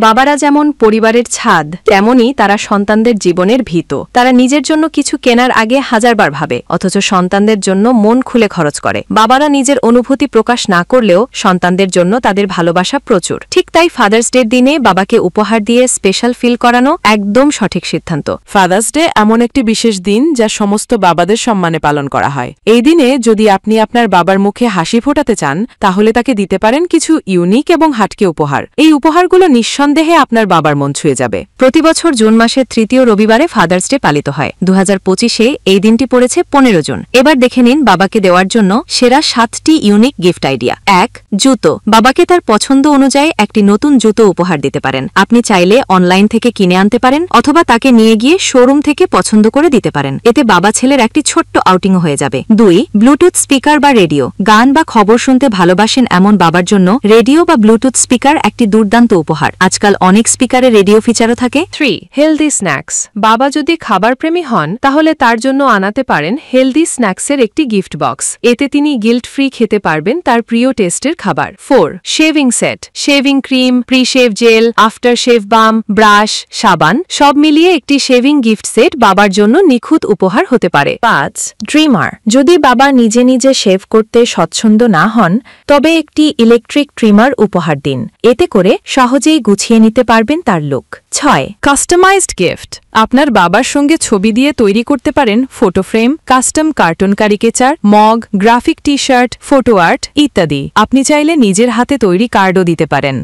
বাবারা যেমন পরিবারের ছাদ, তেমনি তারা সন্তানদের জীবনের ভিত। তারা নিজের জন্য কিছু কেনার আগে হাজারবার ভাবে, অথচ সন্তানদের জন্য মন খুলে খরচ করে। বাবারা নিজের অনুভূতি প্রকাশ না করলেও সন্তানদের জন্য তাদের ভালোবাসা প্রচুর। ঠিক তাই ফাদার্স ডের দিনে বাবাকে উপহার দিয়ে স্পেশাল ফিল করানো একদম সঠিক সিদ্ধান্ত। ফাদার্স ডে এমন একটি বিশেষ দিন যা সমস্ত বাবাদের সম্মানে পালন করা হয়। এই দিনে যদি আপনি আপনার বাবার মুখে হাসি ফোটাতে চান, তাহলে তাকে দিতে পারেন কিছু ইউনিক এবং হাটকে উপহার। এই উপহারগুলো নিঃসন্দেহে আপনার বাবার মন ছুঁয়ে যাবে। প্রতিবছর জুন মাসের তৃতীয় রবিবারে ফাদার্স ডে পালিত হয়। 2025-এ এই দিনটি পড়েছে 15 জুন। এবার দেখে নিন বাবাকে দেওয়ার জন্য সেরা 7টি ইউনিক গিফট আইডিয়া। 1. জুতো। বাবাকে তার পছন্দ অনুযায়ী একটি নতুন জুতো উপহার দিতে পারেন। আপনি চাইলে অনলাইন থেকে কিনে আনতে পারেন, অথবা তাকে নিয়ে গিয়ে শোরুম থেকে পছন্দ করে দিতে পারেন। এতে বাবা ছেলের একটি ছোট্ট আউটিংও হয়ে যাবে। 2. ব্লুটুথ স্পিকার বা রেডিও। গান বা খবর শুনতে ভালোবাসেন এমন বাবার জন্য রেডিও বা ব্লুটুথ স্পিকার একটি দুর্দান্ত উপহার। আজকাল অনেক স্পিকারে রেডিও ফিচারও থাকে। 3. Healthy snacks. বাবা যদি খাবার প্রেমী হন, তাহলে তার জন্য আনাতে পারেন হেলদি স্ন্যাক্সের একটি গিফট বক্স। এতে তিনি গিল্ট ফ্রি খেতে পারবেন তার প্রিয় টেস্টের খাবার। 4. Shaving set. Shaving cream, pre shave gel, after shave balm, brush, সাবান সব মিলিয়ে একটি শেভিং গিফট সেট বাবার জন্য নিখুঁত উপহার হতে পারে। 5. ড্রিমার। যদি বাবা নিজে নিজে শেভ করতে স্বচ্ছন্দ না হন, তবে একটি ইলেকট্রিক ট্রিমার উপহার দিন। এতে করে সহজেই গুছিয়ে নিতে পারবেন তার লুক। 6. Customised gift. আপনার বাবার সঙ্গে ছবি দিয়ে তৈরি করতে পারেন photo frame, custom cartoon caricature, mug, graphic T shirt, photo art ইত্যাদি। আপনি চাইলে নিজের হাতে তৈরি কার্ডও দিতে পারেন।